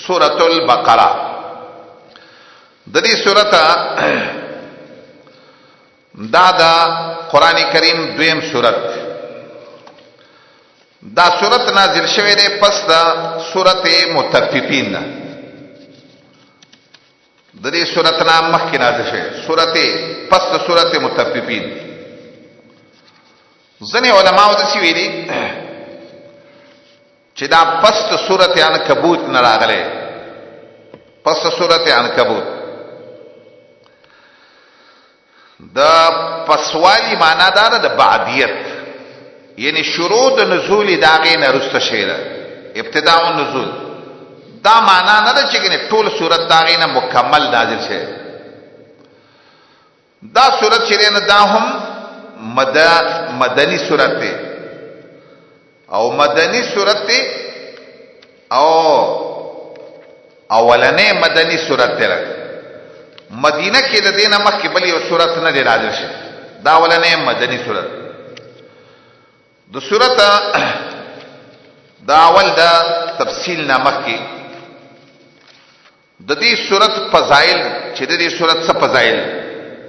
سورۃ البقره. د دې سورۃ دا قران کریم دویم سورۃ. دا سورۃ نازل شوه ده پس دا سورۃ مطففین. د دې سورۃ نام مخکې نازل شوه سورۃ پس د سورۃ مطففین. ځنې علماء د سی ویلي چې دا پس د سورۃ عنکبوت نه راغله. پس د سورۃ عنکبوت د پسوالی معنا دا د بعدیت، یعنی شروع د نزول داغه نه رسته شیره، ابتداء النزول. دا معنا نه ده چې ټول سورۃ داغه نه مکمل نازل شي. دا سورۃ چې نه دا هم مدنی سورۃ ده او مدنی سورۃ ده او اولنې مدنی سورۃ ده. مدینه کې د دینه مخکې بل یو سورۃ نه دی نازل شي. دا اولنې مدنی سورۃ. د سورۃ دا اول دا تفصیل نه مخکې د دې سورۃ فضایل چې د دې سورۃ څخه فضایل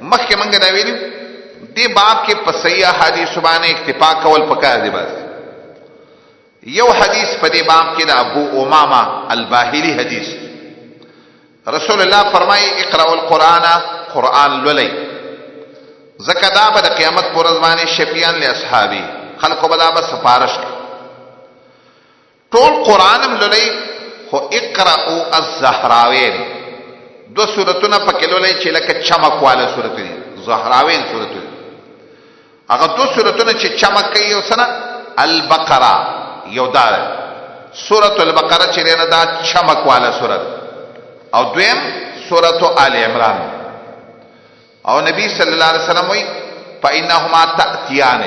مخکې مونږ دا ویلو. دې باب کې په صحیح حدیث باندې اکتفا کول پکار دی. بس یو حدیث په دې باب کې د ابو امامه الباهلی حدیث. رسول الله فرمایي اقرأوا القرآن، قرآن لولئ، زکه دا به د قیامت پر ورځ باندې شفیعان لاصحابي، خلکو به دا به سفارش کوي. ټول قرآن لولئ، خو اقرأوا الزهراوین، دو سورتونه پکې لولئ چې لکه چمک والا سورت دي، زهراوین سورت دي. هغه دو سورتونه چې چمک کوي یو سره البقره، یو دا سورۃ البقره چې نه دا چمک والا سورت، او دویم سورۃ آل عمران. او نبی صلی الله علیه وسلم وی فإنهما تأتیان،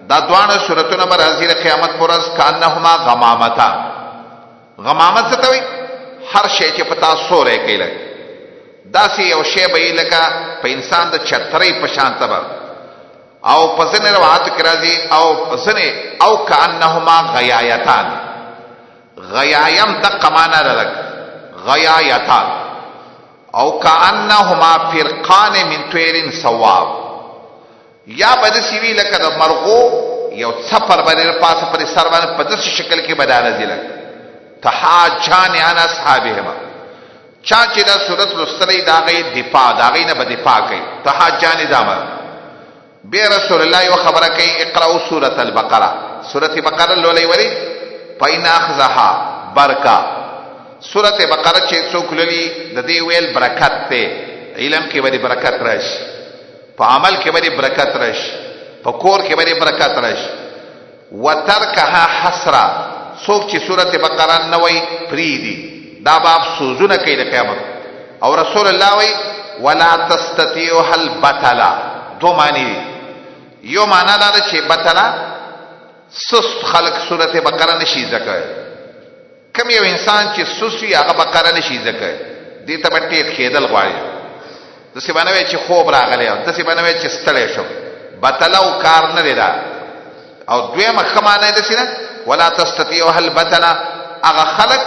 دا دوانه سورتونه بر حاضر قیامت پر ورځ کانهما غمامتا. غمامت څه ته وی؟ هر شی چې پتا سورې کوي، داسې یو شی به لکه په انسان د چترۍ په شان تبر. او په ځینې روایت کې راځي او ځینې او کانهما غیایتان. غیایم د قمانه لک غیایتان او کانهما فرقان من طیر سواب. یا بد سیوی لکه د مرغو یو څپر باندې پاسه پر سر باندې په داسې شکل کې بدانه دي. لکه تحاجان عن اصحابهما، چا چې دا سورۃ لستلې دا غي دفاع دا غي نه به دفاع کوي. تحاجان دامه به رسول الله یو خبره کوي اقرأوا سورۃ البقره. سورۃ بقره لولې وری پاین اخذها برکا. سورۃ بقره چې څوک لولي د دې ویل برکت ته، علم کې به برکت راشي، په عمل کې به برکت راشي، په کور کې به برکت راشي. وترکها حسرا، څوک چې سورۃ بقره نه وای فریدي دا باب سوزونه کوي د قیامت. او رسول الله وی ولا تستطيعها البتلا. دو معنی، یو معنا دا چې بتلا سست خلق سورۃ بقره نشي ذکر. کم یو انسان چې سوسي هغه بقره نشي ذکر، دې ته بټې کېدل غواړي. د څه باندې چې خوب راغلی او د څه باندې چې ستړی شو، بتلا او کار نه دی دا. او دویمه خمانه ده سینه ولا تستطيعها البتلا، هغه خلق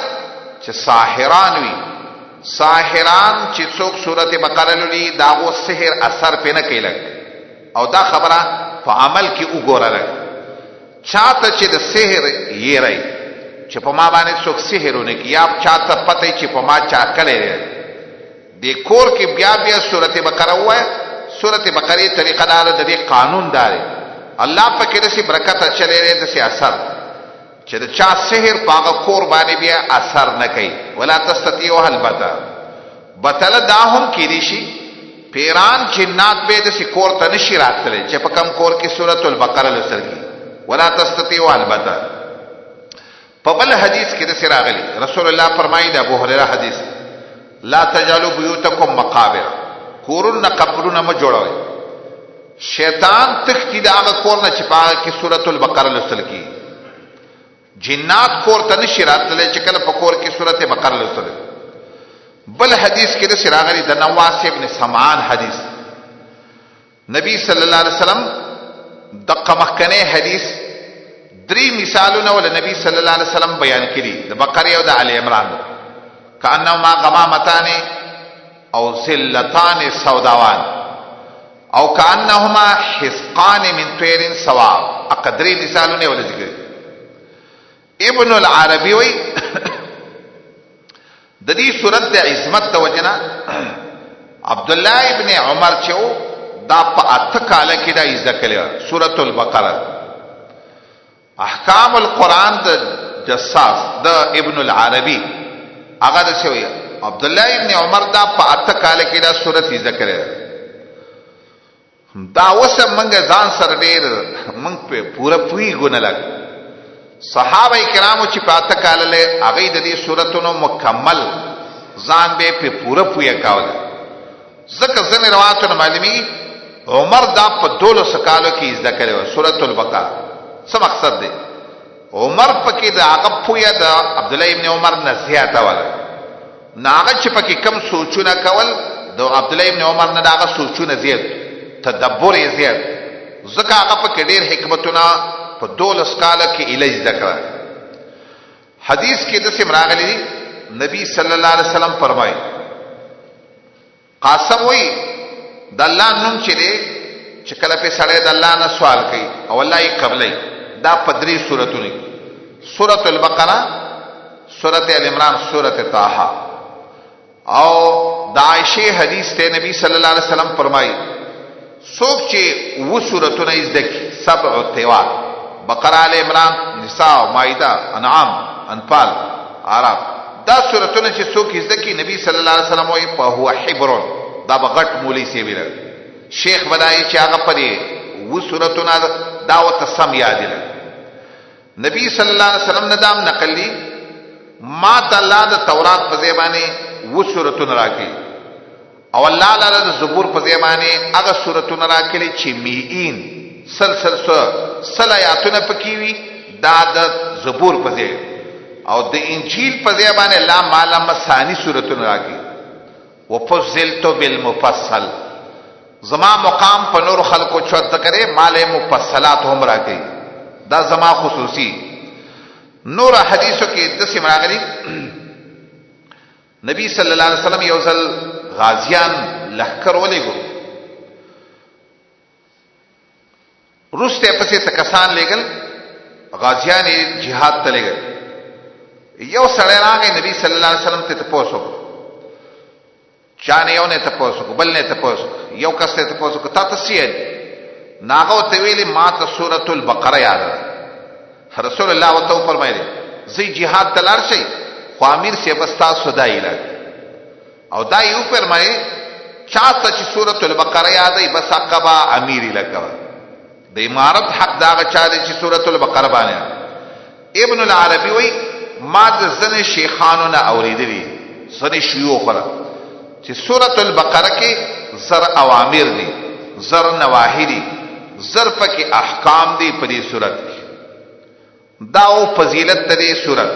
چې ساحران وي. ساحران چې څوک سورۃ بقره لولي داغو سحر اثر پې نه کوي. او دا خبره په عمل کې وګوره. چاته چې د سحر یې رہی چې په ما باندې څوک سحرونه کوي، یا چاته پته چې په ما چا کړی د کور کې بیا بیا سورۃ بقره وایي. سورۃ بقره طریقه دار د دې قانون دار الله پکې د سي برکت چلے د سي اثر چې د چا سحر پاغه کور باندې بیا اثر نه کوي. ولا تستطيعها البتلا. بتل دا هم کېدی شي پیران جنات به د سي کور ته نشي راتللی چې په کم کور کې سورۃ البقره لسر کی. ولا تستطيعها البتلا. په بل حدیث کې د سر راغلی رسول الله فرمایي د ابو هريره حدیث لا تجعلوا بيوتكم مقابر. کورونه قبرونه ما جوړوي. شیطان تختی دا هغه کور نه چې پاغه کې سورۃ البقره لسل کی. جنات کور ته نشي راتللی چې کله په کور کې سورۃ بقره لسل. بل حدیث کې د سراغلی د نواس ابن سمعان حدیث، نبی صلی الله علیه وسلم دغه مخکنه حدیث درې مثالونه ول نبی صلی الله علیه وسلم بیان کړي د بقره او د آل عمران. کانهما غمامتان او ذلتان سوداوان او کانهما حسقان من طير سواء. اقدری مثالونه ول ذکر. ابن العربی وی د دې صورت د عظمت د وجنا عبد الله ابن عمر چې دا په اته کال کې دا ذکر سورۃ البقره. احکام القرآن د جساس د ابن العربی هغه د شوی عبد الله ابن عمر دا په اته کال کې دا سورۃ ذکر دا وسه منګه ځان سره ډېر منګ په پوره پوی ګونه لګ. صحابه کرامو چې په اته کال له هغه د دې سوراتونو مکمل ځان به په پوره پوی کاوه. ځکه ځنه روایتونه معلومي عمر دا په 12 کالو کې ذکر سورۃ البقره. څه مقصد دی؟ عمر پکې د هغه پویا د عبد الله ابن عمر نه زیاته ولا ناغه چې پکې کم سوچونه کول د عبد الله ابن عمر نه داغه سوچونه زیات تدبر یې زیات. ځکه هغه پکې ډېر حکمتونه په 12 کال کې الهي ذکر. حدیث کې د سم راغلي دي نبی صلی الله علیه وسلم فرمایي قاسم وی د الله نوم چې دی چې کله په سړی د الله نه سوال کوي او الله یې قبلای دا پدری سورتونه سورۃ البقره سورۃ ال عمران سورۃ طه او د عائشه حدیث ته نبی صلی الله علیه وسلم فرمایي څوک چې و سورتونه یې ذکر سبع الطوال بقره ال عمران نساء مائده انعام انفال اعراف دا سورتونه چې څوک یې ذکر نبی صلی الله علیه وسلم وایي په هو حبرون دا بغټ مولی سی ویل شیخ بدایي چې هغه پرې و سورتونه دعوت سم یاد لري. نبی صلی الله علیه وسلم نه دام نقلی ما ته الله د تورات په زبانه و سورتونه راکړي او الله تعالی د زبور په زبانه هغه سورتونه راکړي چې میئین سلسله آیاتونه پکې وي دا د زبور په ځای او د انجیل په زبانه لا مالا مسانی سورتونه راکړي. وفضلت بالمفصل زما مقام په نور خلقو چوت کرے مال مفصلات هم راکړي دا زما خصوصي. نور حدیثو کې د سم راغلي نبی صلی الله علیه وسلم یو ځل غازیان لخر ولېګو روسته پسې تکسان لګل غازیان جهاد ته لګل. یو سړی راغی نبی صلی الله علیه وسلم ته تاسو چانه یو نه تاسو بل نه تاسو یو کس ته تاسو کو تاسو یې ناغه ته ویلي ما ته سورۃ البقره یاد رسول الله وتو فرمایلی زی jihad تلار شي خو امیر سی بستا سودای لګ او دا یو فرمایي چاته چې سورۃ البقره یادای بس عقبا امیر لګا د امارت حق دا چا دي چې سورۃ البقره باندې. ابن العربی وی ما د زنه شیخانو نه اوریدلی زنه شيوخ را چې سورۃ البقره کې زر اوامر دي زر نواهی دي زر پکې احکام دي په دې سورۃ کې. دا او فضیلت دې سورۃ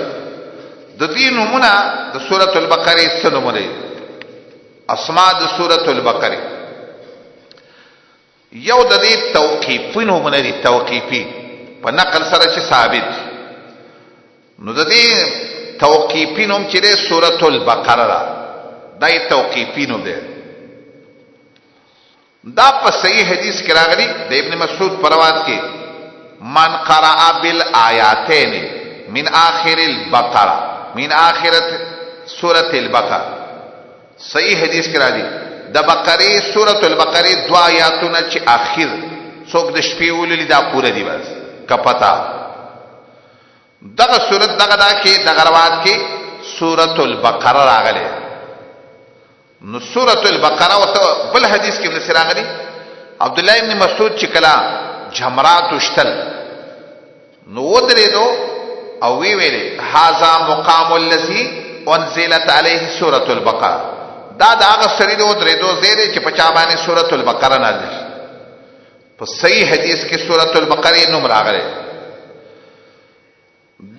د دې نمونه د سورۃ البقره څه نمونه اسماء د سورۃ البقره یو د دې توقیفي نمونه دي توقیفي په نقل سره چې ثابت نو د دې توقیفي نوم چې د سورۃ البقره دا توقیفی نو ده. دا په صحیح حدیث کې راغلی د ابن مسعود پر روایت کې من قرأ بالآیاتین من آخر البقره من آخرت سورۃ البقره صحیح حدیث کې راځي د بقره سورۃ البقره دوا آیاتونه چې اخر څوک د شپې ولولي دا پوره دی بس کپتا دغه سورۃ دغه دا کې دغه روایت کې سورۃ البقره راغلی. نو سورۃ البقره او بل حدیث کې ابن سراغلی عبد الله ابن مسعود چې کلا جمرات وشتل نو ودرېدو او وی ویلې هاذا مقام الذي انزلت عليه سورۃ البقره دا هغه سړي د ودرېدو زیره چې په چا باندې سورۃ البقره نازل. په صحیح حدیث کې سورۃ البقره نوم راغلی.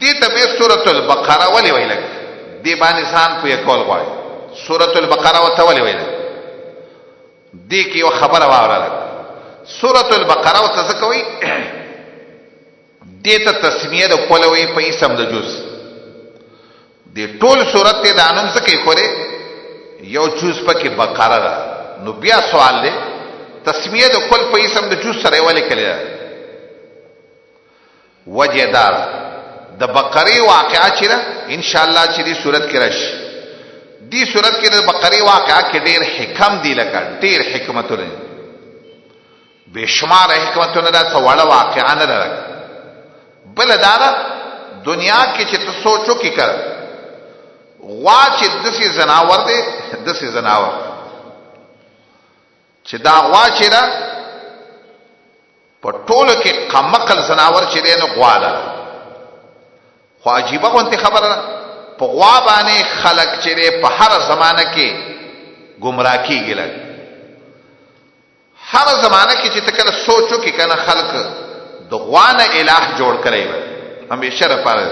دې ته به سورۃ البقره ولې ویل دې باندې ځان په کول غواړي. سورۃ البقره وتولي ویل دې کې یو خبره واوره سورۃ البقره وتذکوي دې ته تسمیه د کولوي په اسم د جز د ټول صورت ته د انم څه کې خوره یو جز پکې بقره ده. نو بیا سوال دی تسمیه د کل په اسم د جز سره ولې کړی وجه دار د بقره واقعا چې ان شاء الله چې دې صورت کې راشي. دې صورت کې د بقره واقعا کې ډېر حکم دی لکه ډېر حکمتونه بشمار حکمتونه دا څه وړه واقعا نه ده. بل دا دنیا کې چې ته سوچو کې کړ غوا چې دسي زناور دی دسي زناور چې دا غوا چې دا په ټولو کې قمقل زناور چې دی نو غوا ده. خو عجیبه غونته خبره ده په غوا باندې خلق چې دی په هر زمانه کې گمراه کیږي. لګ هر زمانه کې چې ته کله سوچو کې کنه خلق د غوا نه الہ جوړ کړی و همیشه لپاره.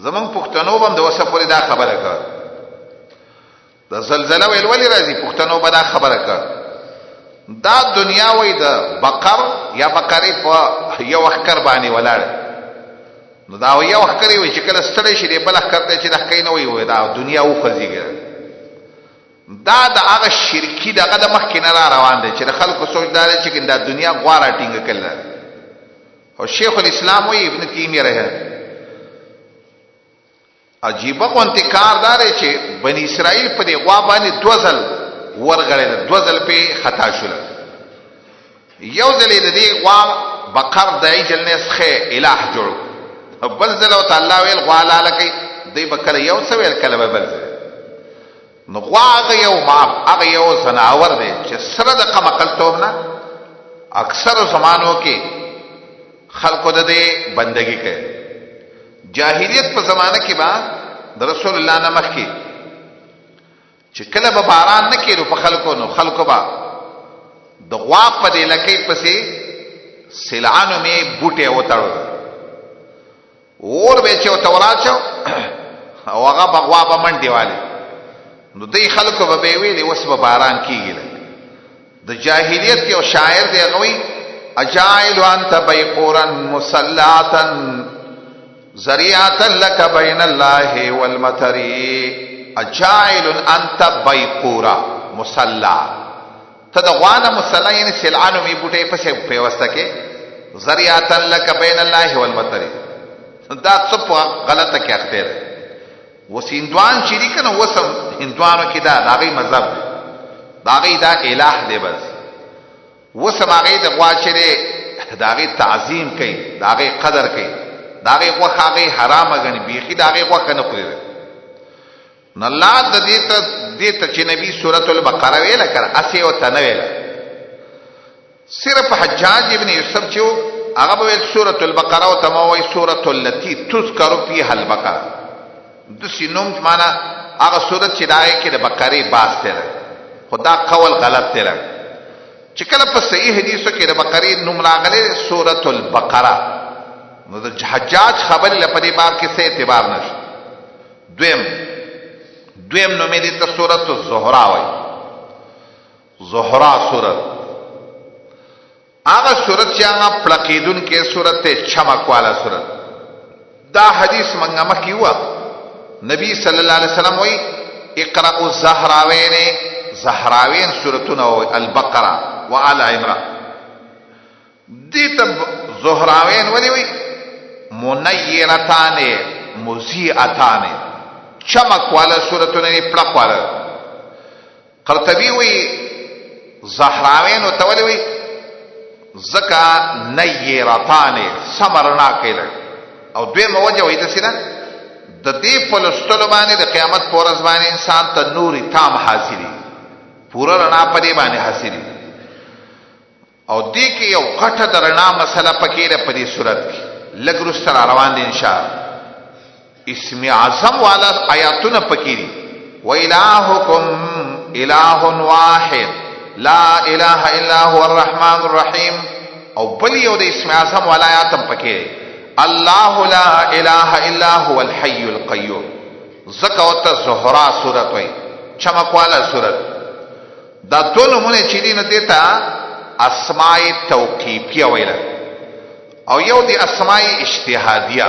زمون پښتنو باندې د وسه پوری دا خبره کړه د زلزلہ ویل ولی راځي پښتنو به دا خبره کړه دا دنیا وای د بقر یا بقری په یو وخر باندې ولاړ. نو دا یو وخر وي چې کله ستړي شي دی بل وخر ته چې د کین وای دا دنیا او خزیږي. دا د هغه شرکی دغه د مخ کې نه را روان دي چې د خلکو سوچدار چې دا دنیا غواره ټینګ کړل. او شیخ الاسلام وی ابن تیمیه رحمه عجیبه قونته کاردار چې بنی اسرائیل په دې غوا باندې دوزل ورغړل دوزل په خطا شول. یو ځل د دې غوا بقر د ایجل نسخه الہ جوړ بل ځل او تعالی ویل غوا لالکې دی بکله یو څه ویل کله بل ځل. نو غوا هغه یو ما هغه یو زناور دی چې سره د قمقل توب نه اکثر زمانو کې خلقو د دې بندگی کوي. جاهلیت په زمانه کې با د رسول الله نه مخکې چې کله به باران نه کېدو په خلکو نو خلکو با د غوا په دې لکې پسې سلعانو می بوټي وتاړو اور به چې وتوراچو او هغه بغوا به منډي والي. نو دې خلکو به ویلي وس به باران کیږي. د جاهلیت یو شاعر دی غوي اجائل انت بيقورا مسلاتا ذریعه لك بین الله والمطر. اجائل انت بيقورا مسلا ته د غوانه مسلا یعنی سلعانو می بوټي پسې پیوسته کې ذریعه لك بین الله والمطر. دا څه غلطه کې اخته ده. وسیندوان چې دي کنه وسم هندوانو کې دا داغي مذهب دی داغي دا الہ دی. بس وسم هغه د غوا چې داغي تعظیم کوي داغي قدر کوي داغي غوا هغه حرام غني بيخي داغي غوا کنه خوري. نو الله د دې ته چې نبی سورۃ البقره ویل کړه اسی او تنویل صرف حجاج ابن یوسف چې هغه ویل سورۃ البقره او تموي سورۃ التي تذكر فيها البقره د سینوم معنا هغه سورۃ چې داغي کې د بقره باس ته خدا قول غلط ته چې کله په صحیح حدیثو کې د بقره نوم راغلی سورۃ البقره نو د حجاج خبر لپاره باب کې څه اعتبار نشته. دویم نو مې د سورۃ الزهرا وای زهرا سورۃ هغه سورۃ چې هغه پلقیدون کې سورۃ چمک والا سورۃ. دا حدیث منګه مخکې و نبی صلی الله علیه وسلم وای اقرأوا الزهراوین زهراوین سورتونه وای البقره وآل عمران. دې ته زهراوین ولي وای منیرتان مزیعتان چمک والا سورتونه نه پړق والا. قرطبی وی زهراوین او تولی وی زکا نیرتان سمرنا کله. او دوی موجه وی دسینا د دې په لستلو باندې د قیامت پر ورځ باندې انسان ته نور تام حاصلې پورا رڼا په دې باندې حاصلې. او دې کې یو غټه درنا مسله پکې ده په دې صورت کې لګرو سره روان دي ان شاء الله. اسم اعظم والا آیاتونه پکې دي و الہکم الہ واحد لا اله الا هو الرحمن الرحیم. او بل یو د اسم اعظم والا آیاتم پکې دي الله لا اله الا هو الحي القيوم. زکوت زهرا سورۃ وای چمک والا سورۃ. دا ټول مونږ چې دین دیتا اسماء توقیفیه ویل او یو دی اسماء اجتهادیه.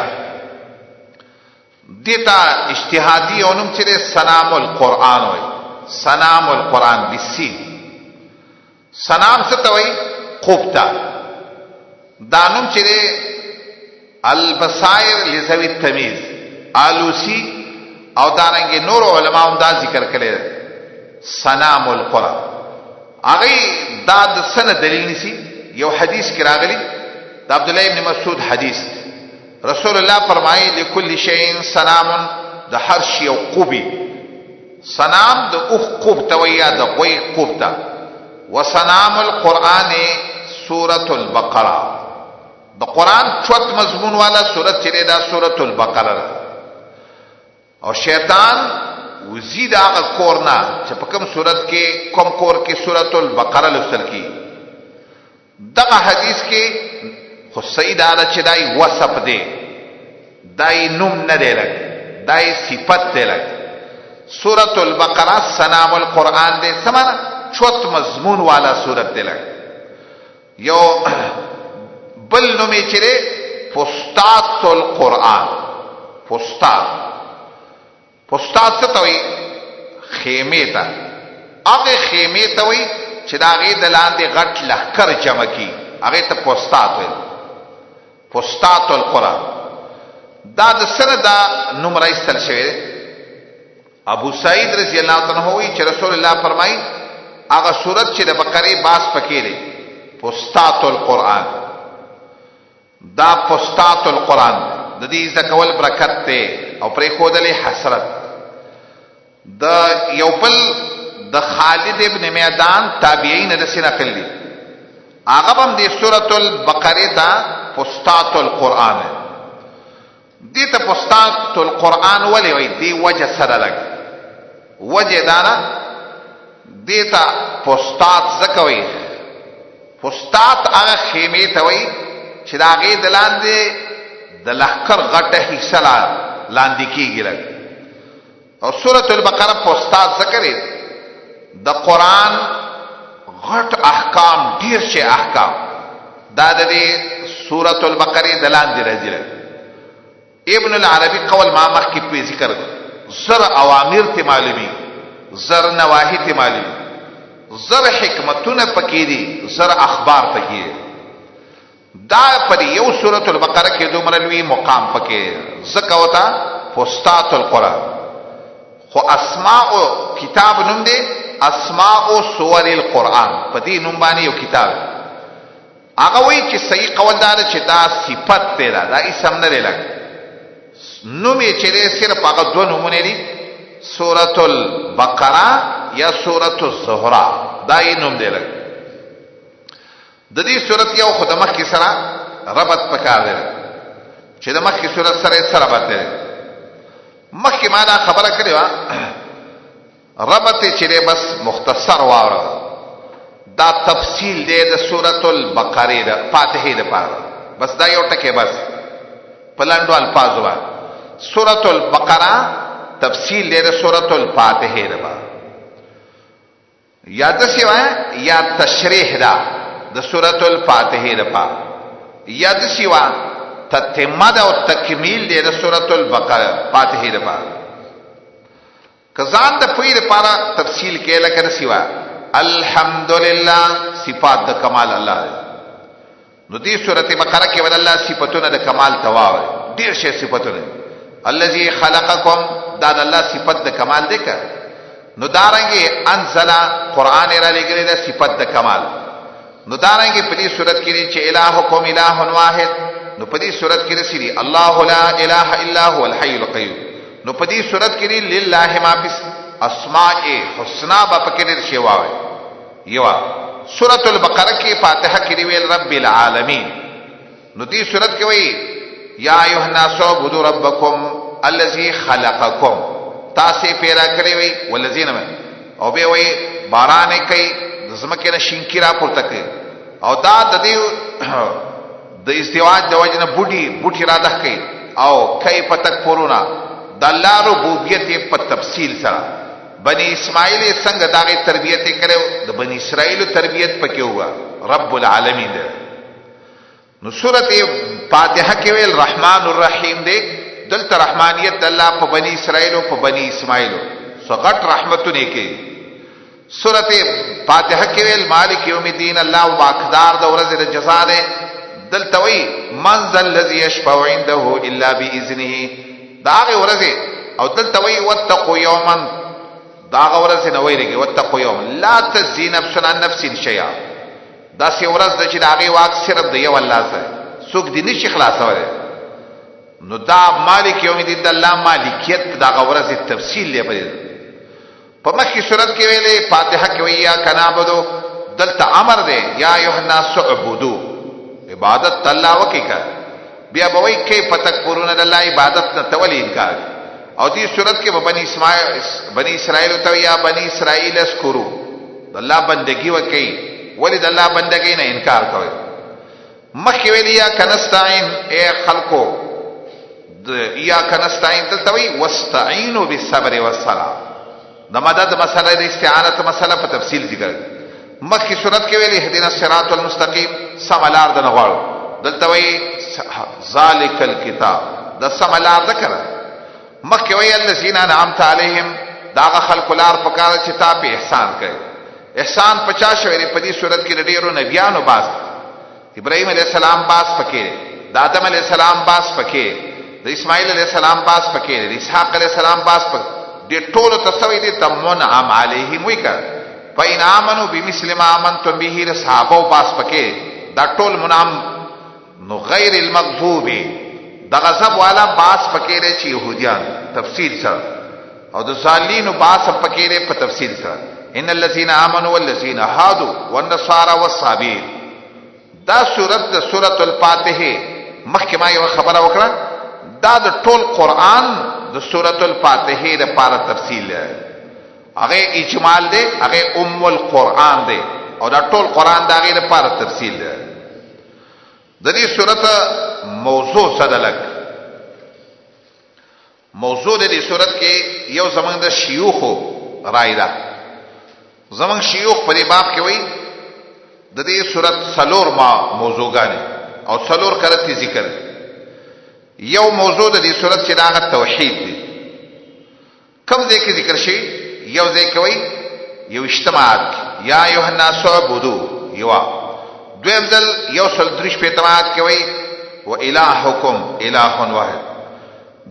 دیتا اجتهادی اونم چې سنام القرآن وای، سنام القرآن بالسین. سنام څه ته وای؟ خوب ته. دا نوم چې البصائر لذوی التمیز آلوسی او دارنګه نور علماء هم دا ذکر کړي سنام القرآن. هغه دا د سند دلیل نسی. یو حدیث کې راغلی د عبد الله ابن مسعود حدیث، رسول الله فرمایي لكل شيء سنام، د هر شی یو قوبي. سنام د اوخ قوب ته ویا د غوی قوب ته. وسنام القرآن سورة البقره، د قرآن چوت مضمون والا سورت چې دا سورة البقره ده. او شیطان وزید هغه کورنا چې په کوم سورت کې کوم کور کې سورة البقره لوستل کی. دغه حدیث کې خو سید اعلی چې دای وصف دی، دای نوم نه دی لګ، دای صفت دی لګ. سورة البقره سنام القرآن دی، سمانه چوت مضمون والا سورت دی لګ. یو بل نومي چې فستات القرآن. فستات، فستات څه ته وایي؟ خیمې ته. هغه خیمې ته وایي چې د هغې د لاندې غټ لښکر جمع کي، هغې ته فستات وایي. فستات القرآن دا د سره دا نوم راایستل شوی دی. ابو سعید رضی الله عنه وایي چې رسول الله فرمایي هغه سورت چې د بقرې باس پکې دی فستات القرآن. دا فستات القرآن د دې زکول برکت ته او پرې خودلې حسرت. د یو بل د خالد ابن میدان تابعین د سینه کړلی، هغه هم د سورۃ البقره ته فستات القرآن. دې ته فستات القرآن ولې وایي؟ دی وجه سره لګ وجه دانا دې ته فستات ځکه وایي. فستات هغه خیمې ته وایي چې د هغې د لاندې د لښکر غټه حصه لاندې کېږي لږ. او سورة البقره فستات ذکر د قرآن غټ احکام، ډیر شي احکام دا د دې سورة البقره د لاندې راځي لږ. ابن العربي قول ما مخکې په ذکر زر اوامر ته معلومي، زر نواهی ته معلومي، زر حکمتونه پکې دي، زر اخبار پکې دي. دا پر یو سورۃ البقره کې دومره لوی مقام پکې ځکه وتا فستات القرآن. خو اسماء کتاب نوم دی اسماء سور القرآن، په دې نوم باندې یو کتاب. هغه وایي چې صحیح قول دا چې دا صفت دی، دا اسم نه دی لګ. نوم یې چې دی صرف هغه دوه نومونه دي، سورۃ البقره یا سورۃ الزهرا، دا یې نوم دی لګ. د دې صورت یو خو د مخکې سره ربط پکار دی چې د مخکې صورت سره یې څه ربط دی. مخکې ما دا خبره کړې وه، ربط یې چې دی بس مختصر واوره، دا تفصیل دی د سورة البقرې د فاتحې دپاره. بس دا یو ټکی بس په لنډو الفاظو باندې سورة البقره تفصیل دی د سورة الفاتحې دپاره. یا داسې وایه یا تشریح ده د سورۃ الفاتحه لپاره، یا د سیوا تتمه ده او تکمیل دی د سورۃ البقره فاتحه لپاره. کزان د پوی لپاره تفصیل کې لکه د سیوا الحمدلله صفات د کمال الله دی. نو دې سورۃ بقره کې ول الله صفاتونه د کمال تواوي، ډیر شي صفاتونه. الذي خلقکم دا د الله صفات د کمال دی که. نو دارنګه انزل قران را لګره د صفات د کمال. نو دارنګه په دې صورت کې چې الہکم الہ واحد، نو په دې صورت کې رسېږي الله لا اله الا هو الحي القيوم. نو په دې صورت کې لله ما فی اسماء الحسنا په کې رسېږي واوي. یو سورۃ البقره کې فاتحه کې ویل رب العالمین. نو دې صورت کې وایي یا ایها الناس اعبدوا ربکم الذی خلقکم، تاسو پیدا کړی وي ولذین، او به وایي باران کوي زمکه نه شینکی را پورته کوي. او دا د دې د ازدواج د وجنه بوټي را ده کوي. او کیف تکفرون د الله ربوبیت په تفصیل سره. بنی اسماعیل څنګه داغه تربیت کړو، د بنی اسرائیل تربیت پکې هوا رب العالمین دی. نو سورته فاتحه کې ویل رحمان الرحیم دی، دلته رحمانیت د الله په بنی اسرائیل او په بنی اسماعیل سو غټ رحمتونه کوي. سورته فاتحه کې ویل مالک یوم الدین الله واقدار د ورځې د جزا ده. دلته وی من ذا الذی یشفع عنده الا باذنه دا هغه ورځې. او دلته وی واتقوا یوما دا هغه ورځې نه ویریږي. واتقوا یوما لا تجزی نفس عن نفس شیئا دا سی ورځ د چې د هغې واک صرف د یو الله سره څوک دې نشي خلاصولی. نو دا مالک یوم الدین د الله مالکیت د هغه ورځې تفصیل دی. په مخکې صورت کې ویلې فاتحه کې وی ایاک نعبدو دلته امر دی یا ایها الناس اعبدوا عبادت الله وکي کا. بیا به وی کیف تکفرون د الله عبادت نه تولی انکار. او دې صورت کې به بنی اسرائیل ته یا بنی اسرائیل اذکروا د الله بندگی وکي ولی د الله بندگی نه انکار کوي. مخکې ویلې یا کنستعين اے خلقو یا کنستعين دلته وی واستعینوا بالصبر والصلاه د مدد مسله د استعانت مسله په تفصیل ذکر. مخکې صورت کې ویلې اهدنا الصراط المستقیم سملار د نغواړو دلته وی ذالک الکتاب د سملار ذکر. مخکې وی الذین انعمت علیهم داغه خلق لار پکاره چې تا په احسان کوي. احسان 50 شوی په دې صورت کې ډیرو نبیانو باس ابراهیم علیه السلام باس پکې د آدم علیه السلام باس پکې د اسماعیل علیه السلام باس پکې د اسحاق علیه السلام باس پکې دې ټولو تسوی دي تمنعم علیهم وکړه. فإن آمنوا بمثل ما آمنتم به د صحابه باس پکې دا ټول منعم. نو غیر المغضوب د غضب والا باس پکې دی چې يهوديان تفصیل سره او د ظالمینو باس پکې دی په تفصیل سره. ان الذين آمنوا والذين هادوا والنصارى والصابئين دا سورت د سورۃ الفاتحه مخکې ما یو خبره وکړه دا د ټول قران د سورۃ الفاتحه د پاره تفصیل دی. هغه اجمال دی هغه ام القرآن دی او دا ټول قران دا هغه د پاره تفصیل دی. د دې سورۃ موضوع صدلک موضوع د دې سورۃ کې یو زمنګ د شيوخ رائے ده. زمنګ شيوخ په دې باب کې وایي د دې سورۃ سلور موضوعګانې او سلور کرتی ذکر. یو موضوع د دې سورۃ چې دا توحید دی. کوم ځای کې ذکر شي؟ یو ځای کې وایي یو اجتماعات یا ایها الناس اعبدوا یو. دویم ځل یو سل درش په اعتماد کې وایي و الہکم الہ واحد.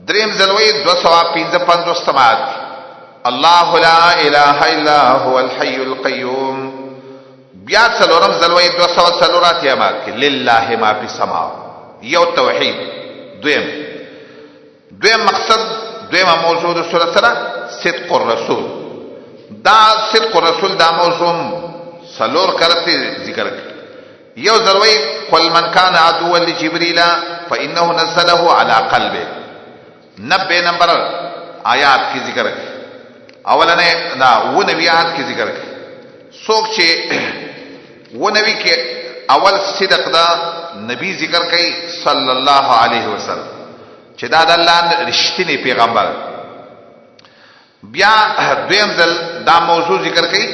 دریم ځل وایي 255 سماعت الله لا اله الا هو الحي القيوم. بیا څلورم ځل وایي 200 اتیامات کې لله ما فی السماء یو توحید. دویم مقصد دویمه موضوع د سورۃ سره صدق الرسول. دا صدق الرسول دا موضوع سلور کرتی ذکر کړ. یو ذروی قل من کان عدو لجبريل فانه نزله على قلبه 90 نمبر آیات کی ذکر کړ. اولنه دا و نبی آیات کی ذکر کړ. څوک چې و نبی کې اول صدق دا نبی ذکر کوي صلی الله علیه وسلم چې دا د الله رښتینی پیغمبر. بیا دویم ځل دا موضوع ذکر کوي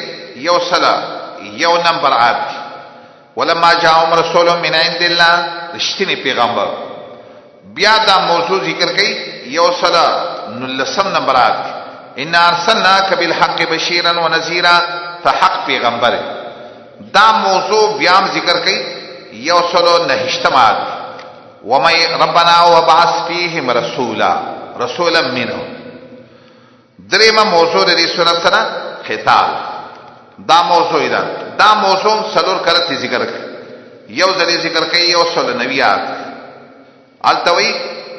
یو سلا یو نمبر آیات ولما جاءهم رسول من عند الله رښتینی پیغمبر. بیا دا موضوع ذکر کوي یو سلا 19 نمبر آیات ان ارسلناک بالحق بشیرا ونذیرا فحق پیغمبر. دا موضوع بیا ذکر کوي یو سلو 9 آیات ومن ربنا وبعث فيهم رسولا منهم. دریمه موضوع د دې سورۃ سره قتال دا موضوع ده. دا موضوع سلور کرتی ذکر کوي. یو ځل ذکر کوي یو سل نبیات التوی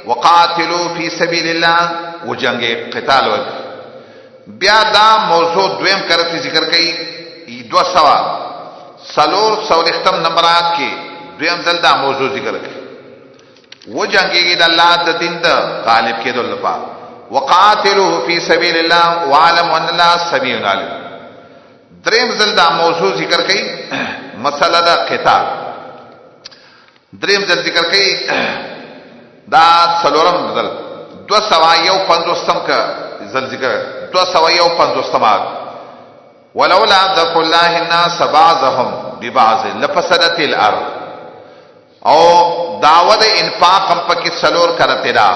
وقاتلوا فی سبیل الله وجنگ قتال وک. بیا دا موضوع دویم کرتی ذکر کوي 200 سلور سولختم نمبرات کې دویم ځل دا موضوع ذکر کوي وجنگی د الله د دین د غالب کېدو لپاره. وقاتلوا فی سبیل الله وعلم ان الله سمیع علیم. دریم ځل دا موضوع ذکر کوي مسله د قتال. دریم ځل ذکر کوي دا سلورم ځل 251 کا ځل ذکر 251 ولولا ذکر الله الناس بعضهم ببعض لفسدت الارض. او دعوت انفاق هم پکې سلور کرته دا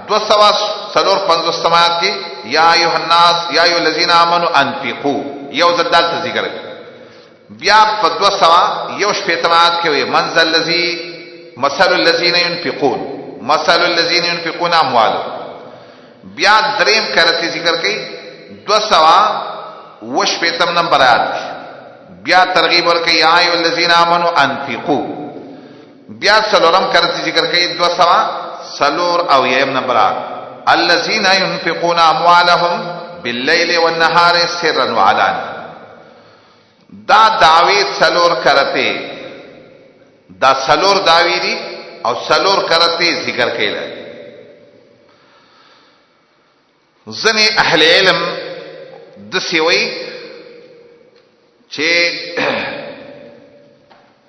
دو سوا سلور پنځوس سمات کې یا ایها الناس یا ایها الذین آمنوا انفقوا یو ځل دلته ذکر بیا په دو سوا یو شپږمات کې وي منزل الذی مثل الذین ينفقون مثل الذین ينفقون اموالهم بیا دریم کرتی ذکر کئی دو سوا وش پیتم نمبر آیات بیا ترغیب ورکی یا ایو الذین آمنوا انفقوا بیا سلورم کرتی ذکر کئی دو سوا سلور او یم نمبر آیات الذین ينفقون اموالهم باللیل والنهار سرا وعلانیہ دا دعوی سلور کرتی دا سلور دعوی دی او سلور کرتی ذکر کئی لگی ځنې اهل علم داسې وایي چې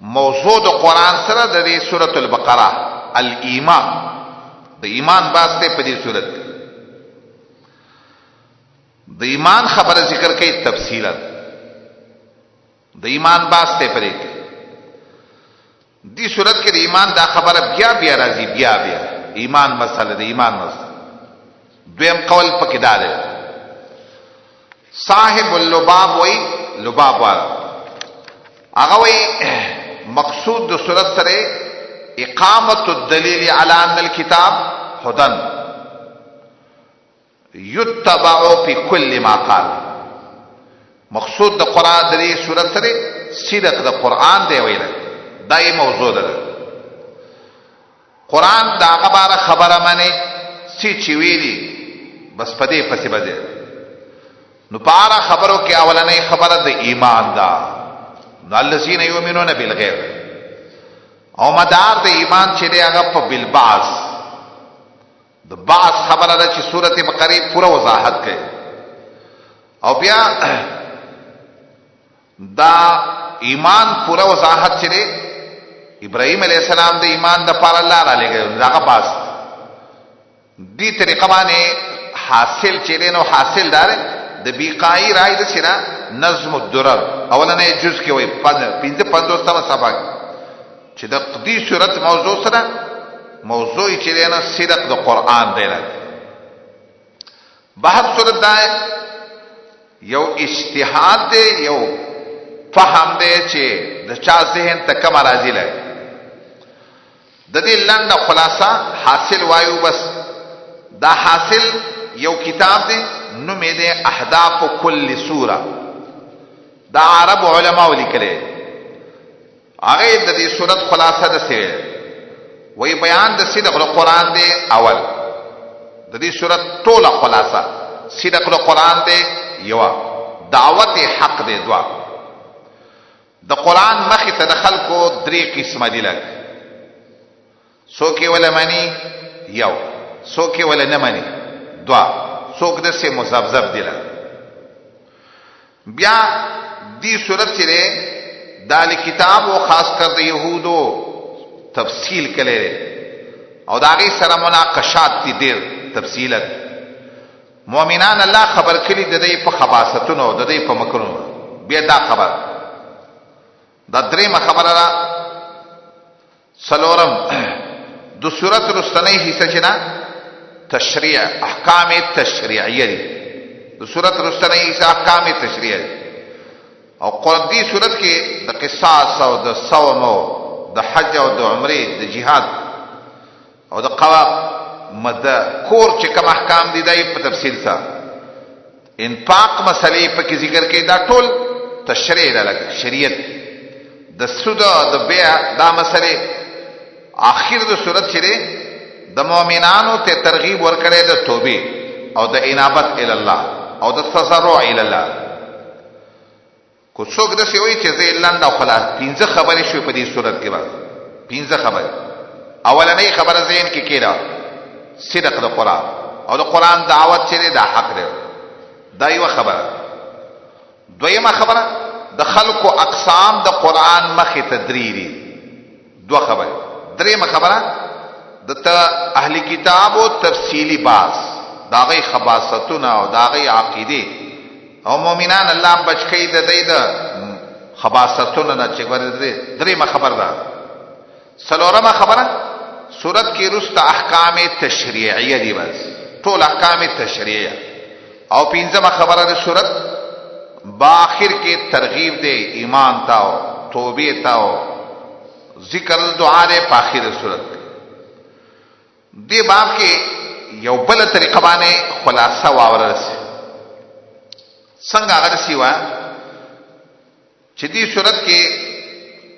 موضوع د قرآن سره د دې سورة البقره الایمان د ایمان باس دی په دې صورت کې د ایمان خبره ذکر کوي تفصیلا د ایمان باس دی په دې کې دې صورت کې د ایمان دا خبره بیا بیا راځي بیا بیا ایمان مسله د ایمان مسله دویم قول پکې دا دی صاحب اللباب وی لباب والا هغه وی مقصود د صورت سره اقامت الدلیل علی ان الكتاب هدى يتبع في كل ما قال مقصود د قران د دې صورت سره صدق د قران دی ویل دای موضوع ده قران دا خبره معنی چې ویلي بس پدې پسې بځه نو پارا خبرو کې اولنې خبره د ایمان دا الذين يؤمنون بالغیب او مدار د ایمان چې دی هغه په بالبعث د بعث خبره ده چې سورته بقره پوره وضاحت کوي او بیا دا ایمان پوره وضاحت چې دی ابراهيم عليه السلام د ایمان د پاره الله را لګي داغه پاس دې طریقه باندې حاصل چیرې نو حاصل دار د بیقای راي د سینا نظم الدرر اولنې جز کې وای 55 صفحه چې د دې صورت موضوع سره موضوع چیرې نه صدق د قران دی بحث صورت دا یو اجتهاد دی یو فهم دی چې د چا ذهن ته کم راځي لای د دې لاندې خلاصہ حاصل وایو بس دا حاصل یو کتاب دی نومې دی اهداف کل سوره دا عرب علماء لیکلي هغه د دې سورۃ خلاصه ده څه وی بیان د صدق القرآن دی اول د دې سورۃ ټوله خلاصه صدق القرآن دی یو دعوت حق دی دوا د قرآن مخې ته د خلکو درې قسمه دي لګ څوک ولا معنی یو څوک ولا نه معنی دوا څوک د سه مذبذب دي لګ بیا دې صورت چې دال کتاب او خاص کر د يهودو تفصیل کړي او داغي سره مناقشات دي ډېر تفصیلا مؤمنان الله خبر کړي د دې په خباستونو د دې په مکرونو بیا دا خبر دا درېمه خبره را سلورم د سورۃ رستنی حصہ چنا تشریع احکام تشریعیه دي د سورۃ رستنی حصہ احکام تشریعیه او قرآن سورت کې د قصاص او د صوم او د حج او د عمره د جهاد او د قواق مد کور چې کوم احکام دي دای په تفصیل سره انفاق مسلې په کې ذکر کې دا ټول تشریع لګ شریعت د سود د بیع دا مسلې اخر د صورت چې د مؤمنانو ته ترغیب ورکړي د توبې او د انابت الی الله او د تضرع الی الله کو څوک د سی وی چې زه لاند او خلاص پنځه خبرې شوې په دې صورت کې بعد پنځه خبرې اولنې خبره زین کې کېدا صدق د قران او د قران دعوت چې دا حق دی دا یو خبره دویمه خبره د خلقو اقسام د قران مخې تدریری دوه خبره دریمه خبره د اهل کتابو تفصیلی باس داغه خباستونه او داغه عقیده او مؤمنان الله بچی د دې د خباستونو نه چې ورته درېمه خبر ده سلورمه خبره صورت کې رست احکام تشریعیه دي، بس ټول احکام تشریعیه. او پنځمه خبره د صورت باخر کې ترغیب دی ایمان تا او توبې تا او ذکر دعا دی په اخر صورت. دې باب کې یو بل طریقه باندې خلاصه واورس څنګه هغه سیوا چې دې صورت کې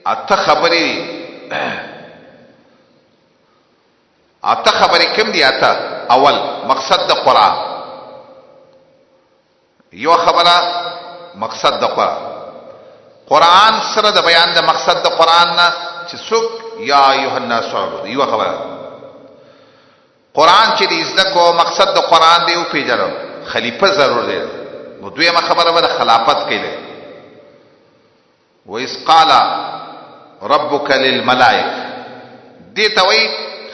اته خبرې کوم دي؟ اته. اول مقصد د قرآن، یو خبره مقصد د قرآن سره د بیان د مقصد د قرآن نه چې څوک یا ایها الناس عبد، یو خبره قرآن چې دې زده کو مقصد د قرآن دی او پیژنو خلیفہ ضرور دی. نو دویمه خبره به د خلافت کېله. وَإِذْ قَالَ رَبُّكَ لِلْمَلَائِكَةِ، دې ته وایي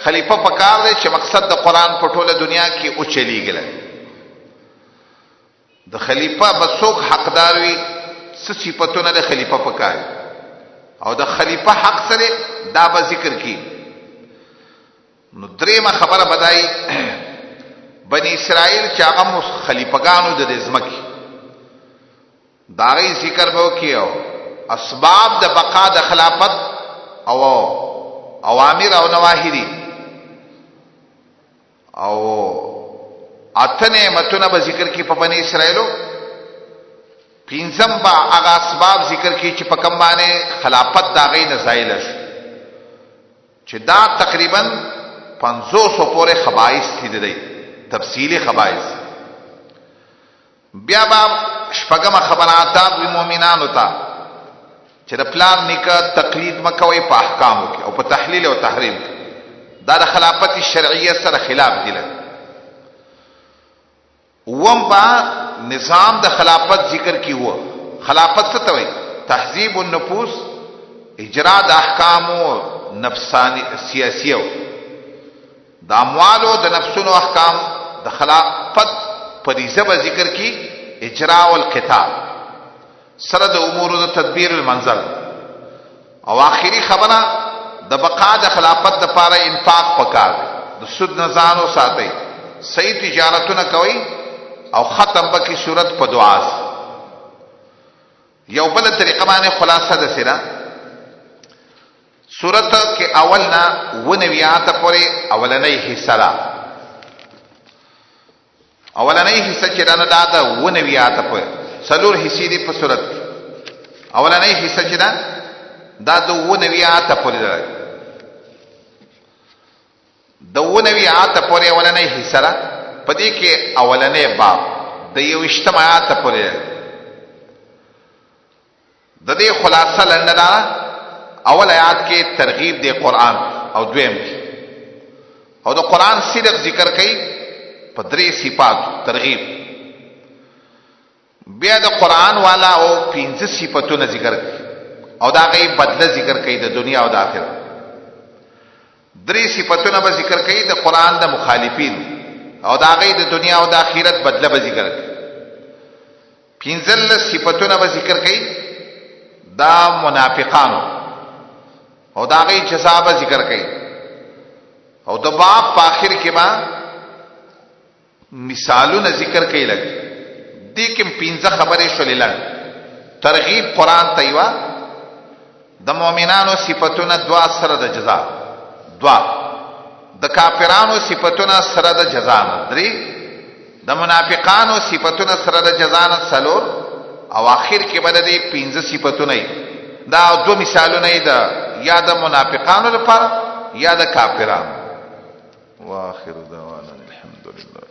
خلیفہ پکار دی چې مقصد د قرآن په ټوله دنیا کې او چلیږي. د خلیفہ بسوک حقدار وي، څه صفاتونه د خلیفہ پکار او د خلیفہ حق سره دا به ذکر کی. نو دریمه خبره بدای بنی اسرائیل چې هغه خلیفګانو د ځمکې دا غي ذکر به وکيو، اسباب د بقا د خلافت او اوامر او نواهی دي، او اته نعمتونه به ذکر کی په بنی اسرائیلو. پینځم با هغه اسباب ذکر کی چې په کوم باندې خلافت دا غي نه زایل شي، چې دا تقریبا 500 پورې خبائث دي، تفصیلی خبائث. بیا با شپږم خبرات د مؤمنانو ته چې د پلان نکاح تقلید مکوي په احکامو کې او په تحلیل او تحریم دا د خلافت شرعیه سره خلاف دي. وم با نظام د خلافت ذکر کی هو. خلافت څه ته وایي؟ تهذیب النفوس، اجرا د احکامو نفسانی سیاسیو د اموالو د نفسونو احکام د خلافت فریضه به ذکر کی، اجرا والقتال سره د امور د تدبیر المنزل. او آخری خبره د بقا د خلافت لپاره انفاق پکار دی، د سود نه ځان وساتئ، صحیح تجارتونه کوي او ختم بکی صورت په دعا. یو بل طریقه باندې خلاصه ده سره صورت کې اولنا ونویات پورې اولنۍ حصہ را، اولنۍ حصہ چې دا نه دا ونویات پورې څلور حصے دي په صورت. اولنۍ حصہ چې دا د ونویات پورې ده، د ونویات پورې اولنۍ حصہ را. پدې کې اولنې باب د یو اجتماعات پورې د دې خلاصه لنډه. اول آیات کې ترغیب دی قرآن او دویم کې او د قرآن صدق ذکر کوي په درې صفات ترغیب. بیا د قرآن والا او 15 صفاتونه ذکر کوي او دا غي بدله ذکر کوي د دنیا او د آخرت. درې صفاتونه به ذکر کوي د قرآن د مخالفین او دا غي د دنیا او د آخرت بدله به ذکر کوي. 15 صفاتونه به ذکر کوي دا منافقانو او دا غي جزا به ذکر کوي. او د باب په اخر کې ما مثالونه ذکر کوي. لګ دې کې 15 خبرې شولې. لګ ترغیب قرآن ته یوا د مؤمنانو صفاتونه دوا سره د جزا، دوا د کافرانو صفاتونه سره د جزا، درې د منافقانو صفاتونه سره د جزا نه څلور، او اخر کې بل دې 15 صفاتونه دا دو مثالونه ده یا د منافقانو لپاره یا د کافرانو. واخر دعوانا الحمد لله.